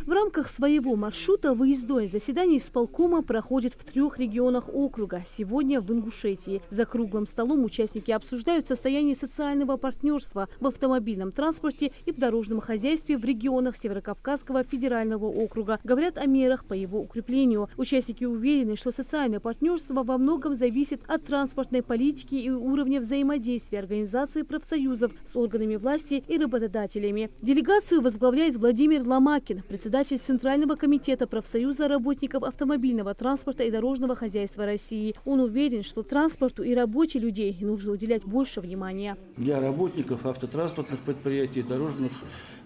В рамках своего маршрута выездное заседание исполкома проходит в 3 регионах округа. Сегодня в Ингушетии. За круглым столом участники обсуждают состояние социального партнерства в автомобильном транспорте и в дорожном хозяйстве в регионах Северокавказского федерального округа. Говорят о мерах по его укреплению. Участники уверены, что социальное партнерство во многом зависит от транспортной политики и уровня взаимодействия организаций профсоюзов с органами власти и работодателями. Делегацию возглавляет Владимир Ломакин, председатель Центрального комитета профсоюза работников автомобильного транспорта и дорожного хозяйства России. Он уверен, что транспорту и работе людей нужно уделять больше внимания. Для работников автотранспортных предприятий, дорожных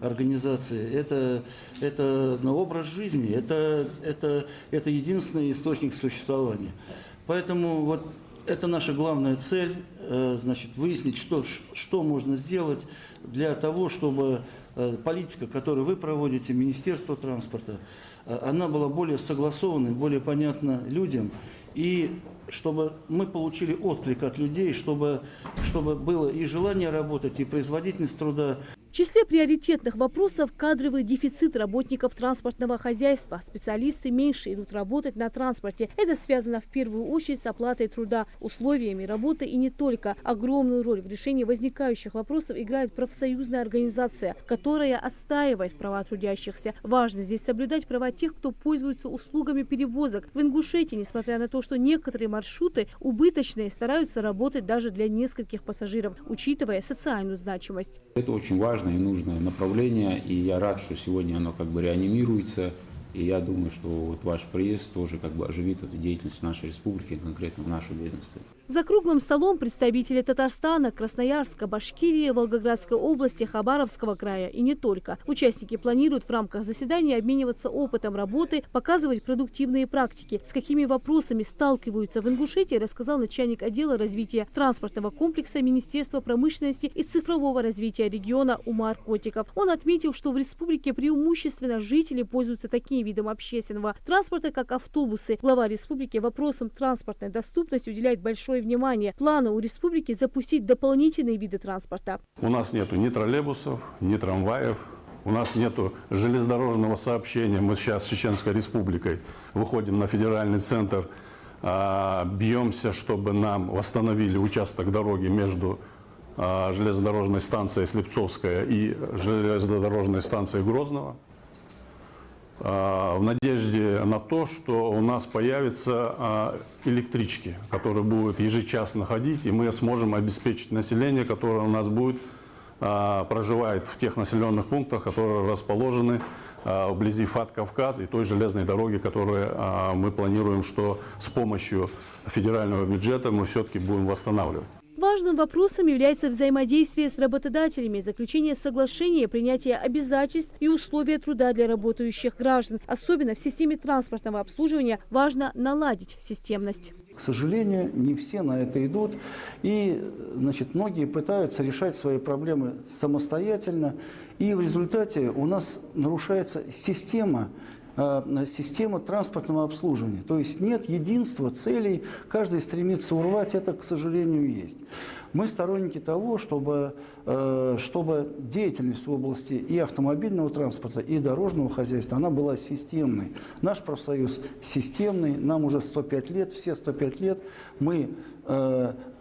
организаций это образ жизни, это единственный источник существования. Поэтому вот это наша главная цель, значит, выяснить, что можно сделать для того, чтобы политика, которую вы проводите, Министерство транспорта, она была более согласованной, более понятна людям, и чтобы мы получили отклик от людей, чтобы было и желание работать, и производительность труда. В числе приоритетных вопросов – кадровый дефицит работников транспортного хозяйства. Специалисты меньше идут работать на транспорте. Это связано в первую очередь с оплатой труда, условиями работы и не только. Огромную роль в решении возникающих вопросов играет профсоюзная организация, которая отстаивает права трудящихся. Важно здесь соблюдать права тех, кто пользуется услугами перевозок. В Ингушетии, несмотря на то, что некоторые маршруты убыточные, стараются работать даже для нескольких пассажиров, учитывая социальную значимость. Это очень важно и нужное направление, и я рад, что сегодня оно реанимируется, и я думаю, что вот ваш приезд тоже оживит эту деятельность в нашей республике, конкретно в нашем ведомстве. За круглым столом представители Татарстана, Красноярска, Башкирии, Волгоградской области, Хабаровского края и не только. Участники планируют в рамках заседания обмениваться опытом работы, показывать продуктивные практики. С какими вопросами сталкиваются в Ингушетии, рассказал начальник отдела развития транспортного комплекса Министерства промышленности и цифрового развития региона Умар Котиков. Он отметил, что в республике преимущественно жители пользуются таким видом общественного транспорта, как автобусы. Глава республики вопросам транспортной доступности уделяет большое внимание. Планы у республики запустить дополнительные виды транспорта. У нас нету ни троллейбусов, ни трамваев. У нас нету железнодорожного сообщения. Мы сейчас с Чеченской Республикой выходим на федеральный центр, бьемся, чтобы нам восстановили участок дороги между железнодорожной станцией Слепцовская и железнодорожной станцией Грозного. В надежде на то, что у нас появятся электрички, которые будут ежечасно ходить, и мы сможем обеспечить население, которое у нас будет проживает в тех населенных пунктах, которые расположены вблизи ФАТ-Кавказ и той железной дороги, которую мы планируем, что с помощью федерального бюджета мы все-таки будем восстанавливать. Важным вопросом является взаимодействие с работодателями, заключение соглашения, принятие обязательств и условия труда для работающих граждан. Особенно в системе транспортного обслуживания важно наладить системность. К сожалению, не все на это идут, и многие пытаются решать свои проблемы самостоятельно, и в результате у нас нарушается система транспортного обслуживания. То есть нет единства целей, каждый стремится урвать, это, к сожалению, есть. Мы сторонники того, чтобы деятельность в области и автомобильного транспорта, и дорожного хозяйства, она была системной. Наш профсоюз системный, нам уже 105 лет, все 105 лет мы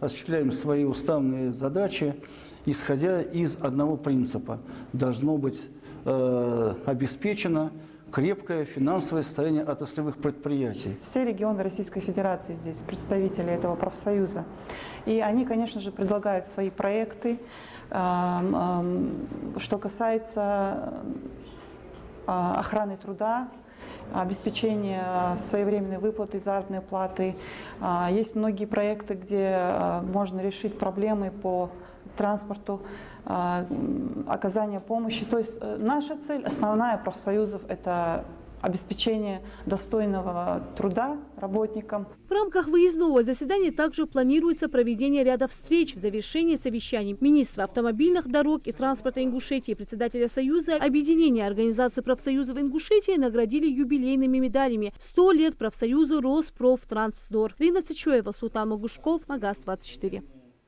осуществляем свои уставные задачи, исходя из одного принципа. Должно быть обеспечено крепкое финансовое состояние отраслевых предприятий. Все регионы Российской Федерации здесь представители этого профсоюза. И они, конечно же, предлагают свои проекты. Что касается охраны труда, обеспечения своевременной выплаты заработной платы. Есть многие проекты, где можно решить проблемы по транспорту, оказания помощи. То есть наша цель, основная профсоюзов, это обеспечение достойного труда работникам. В рамках выездного заседания также планируется проведение ряда встреч. В завершении совещаний министра автомобильных дорог и транспорта Ингушетии, председателя Союза объединения организаций профсоюзов Ингушетии наградили юбилейными медалями. 100 лет профсоюзу Роспрофтрансдор. Рина Цичуева, Султан Магушков, Магаз 24.